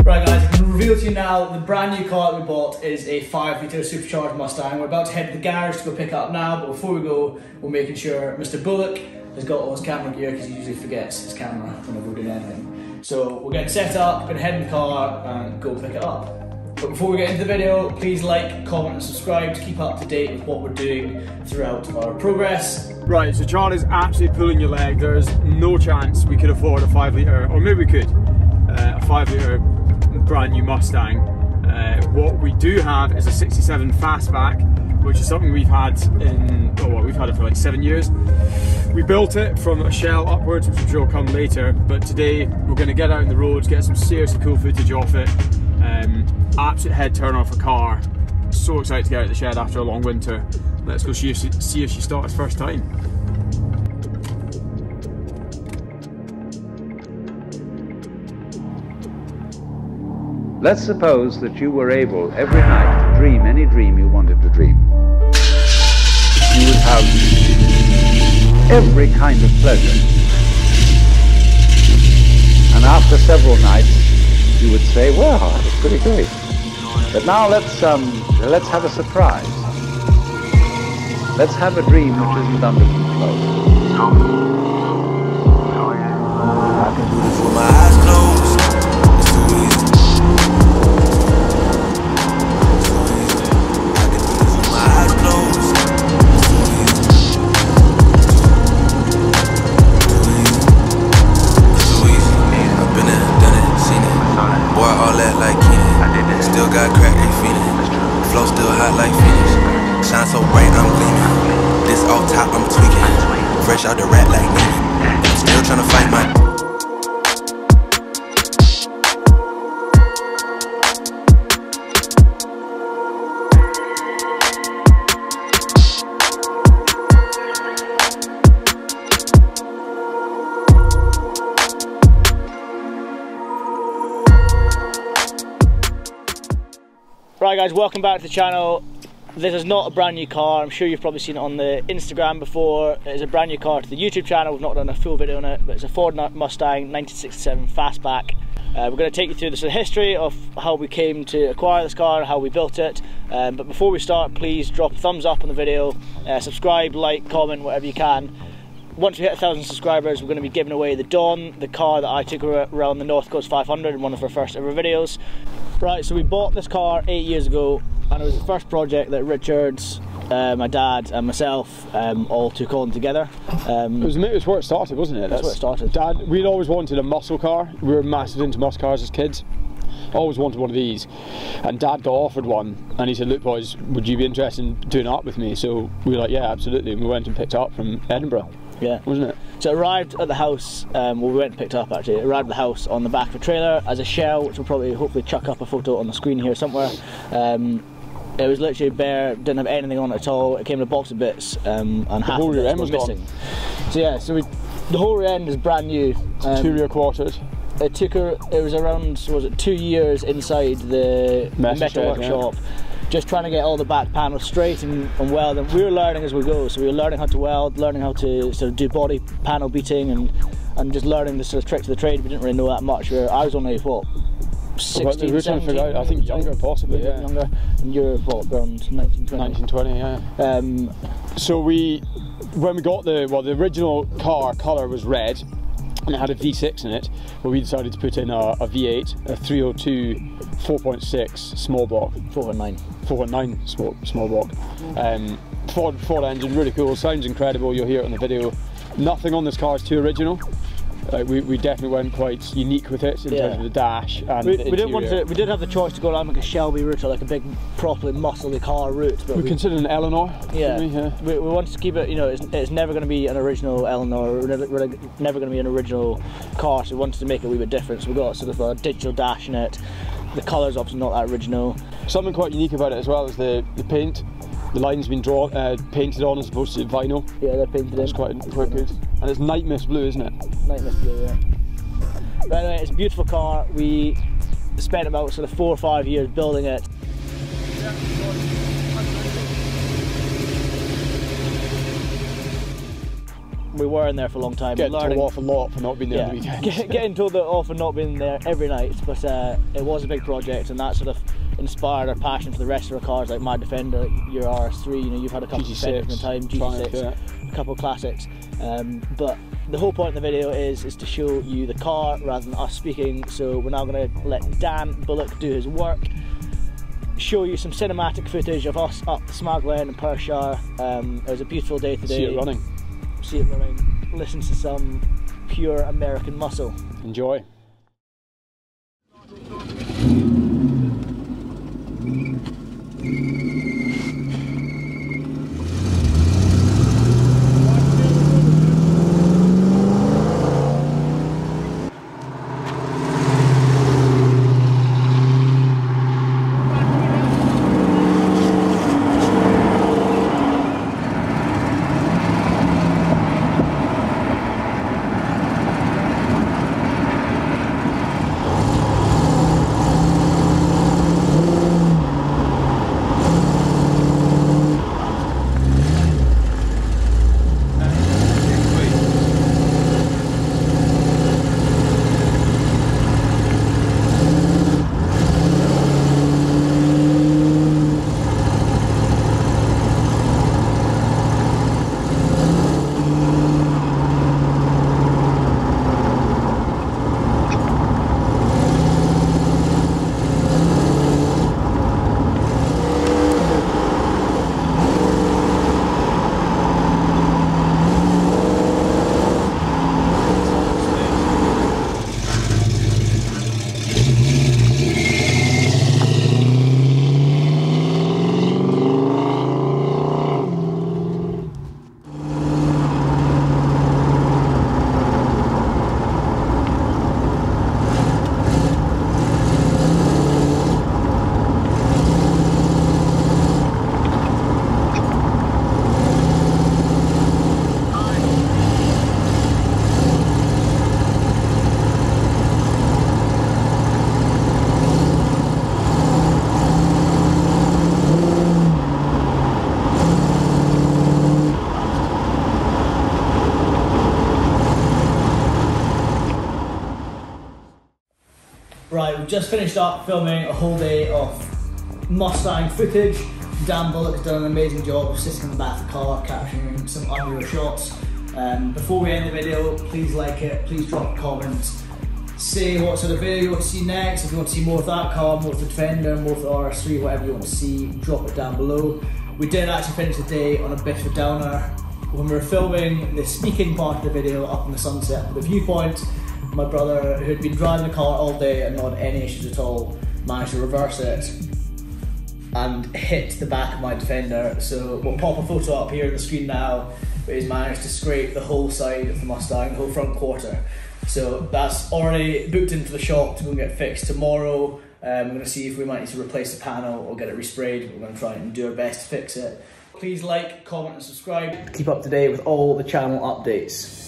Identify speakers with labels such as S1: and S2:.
S1: Right guys, I can reveal to you now the brand new car that we bought is a 5 litre supercharged Mustang. We're about to head to the garage to go pick it up now, but before we go, we're making sure Mr. Bullock has got all his camera gear because he usually forgets his camera whenever we're doing anything. So we're getting set up, gonna head in the car and go pick it up. But before we get into the video, please like, comment and subscribe to keep up to date with what we're doing throughout our progress.
S2: Right, so Charlie's absolutely pulling your leg. There's no chance we could afford a 5 litre, or maybe we could, a 5 litre brand new Mustang. What we do have is a 67 Fastback, which is something we've had in, oh well, we've had it for like 7 years. We built it from a shell upwards, which I'm sure will come later, but today we're going to get out on the roads, get some seriously cool footage off it. Absolute head turner of a car. So excited to get out of the shed after a long winter. Let's go see if she starts first time.
S3: Let's suppose that you were able every night to dream any dream you wanted to dream. You would have every kind of pleasure. And after several nights, you would say, well, that was pretty great. But now let's have a surprise. Let's have a dream which isn't under control. I can do this with my eyes closed. It's too easy. I can do this with my eyes closed. It's too easy. It's too easy. I've been there, done it, seen it. Boy, all that like Keenan. Still got crack and feeling. Flow still hot like Phoenix. Shine so bright, I'm gleaming. This off top, I'm tweaking. Fresh out the rat like Neiman. I'm still trying to fight my.
S1: Right guys, welcome back to the channel. This is not a brand new car. I'm sure you've probably seen it on the Instagram before. It's a brand new car to the YouTube channel. We've not done a full video on it, but it's a Ford Mustang 1967 Fastback. We're going to take you through the history of how we came to acquire this car, how we built it. But before we start, please drop a thumbs up on the video, subscribe, like, comment, whatever you can. Once we hit 1,000 subscribers, we're going to be giving away the Dawn, the car that I took around the North Coast 500 in one of our first ever videos. Right, so we bought this car 8 years ago, and it was the first project that Richards, my dad and myself all took on together.
S2: It was where it started, wasn't it?
S1: That's where it started.
S2: Dad, we'd always wanted a muscle car. We were massive into muscle cars as kids. Always wanted one of these, and Dad got offered one, and he said, look boys, would you be interested in doing it up with me? So we were like, yeah, absolutely, and we went and picked it up from Edinburgh.
S1: Yeah,
S2: wasn't it?
S1: So it arrived at the house, well, we went and picked it up actually. It arrived at the house on the back of a trailer as a shell, which we'll probably hopefully chuck up a photo on the screen here somewhere. It was literally bare, didn't have anything on it at all. It came in a box of bits, and half of it was missing. So yeah, so the whole rear end is brand new.
S2: 2 rear quarters.
S1: It took her, it was around, was it 2 years inside the metal workshop. Yeah. Just trying to get all the back panels straight and weld, and we were learning as we go. So we were learning how to weld, learning how to sort of do body panel beating, and just learning the sort of tricks of the trade. We didn't really know that much. I was only what, 16,
S2: we were trying to figure out, I think younger possibly, yeah.
S1: Younger, and you're what, around 1920?
S2: 1920, yeah. So when we got the original car colour was red, and it had a V6 in it, but we decided to put in a V8, a 302 4.6 small block. 4.9 small block. Ford engine, really cool, sounds incredible, you'll hear it on the video. Nothing on this car is too original. We definitely went quite unique with it in terms of the dash and
S1: we didn't want to. We did have the choice to go down like a Shelby route or like a big, properly muscly car route. But
S2: we considered an Eleanor.
S1: Yeah, we wanted to keep it. You know, it's never going to be an original Eleanor. We're never going to be an original car. So we wanted to make it a wee bit different. So we got sort of a digital dash in it. The colour's obviously not that original. Something
S2: quite unique about it as well is the paint. The line's been painted on as opposed to vinyl.
S1: Yeah, they're painted in.
S2: It's quite good. And it's night mist blue, isn't it?
S1: Night mist blue, yeah. But anyway, it's a beautiful car. We spent about sort of 4 or 5 years building it. we were in there for a long time.
S2: Getting told off a lot for not being there on the weekend.
S1: Getting told off for not being there every night, but it was a big project, and that sort of inspired our passion for the rest of our cars, like my Defender, your RS3. You know, you've had a couple of Defenders in the time, GT6, a couple of classics. But the whole point of the video is to show you the car rather than us speaking. So we're now going to let Dan Bullock do his work, show you some cinematic footage of us up Smaglen and Perthshire. It was a beautiful day today.
S2: See it running.
S1: See it running. Listen to some pure American muscle.
S2: Enjoy.
S1: Right, we've just finished up filming a whole day of Mustang footage. Dan Bullock has done an amazing job of sitting in the back of the car, capturing some unreal shots. Before we end the video, please like it, please drop a comment. Say what sort of video you want to see next. If you want to see more of that car, more of the Defender, more of the RS3, whatever you want to see, drop it down below. We did actually finish the day on a bit of a downer. When we were filming the speaking part of the video up in the sunset with the viewpoint, my brother, who had been driving the car all day and not had any issues at all, managed to reverse it and hit the back of my Defender. So we'll pop a photo up here on the screen now, but he's managed to scrape the whole side of the Mustang, the whole front quarter. So that's already booked into the shop to go and get fixed tomorrow. We're going to see if we might need to replace the panel or get it resprayed. We're going to try and do our best to fix it. Please like, comment and subscribe. Keep up to date with all the channel updates.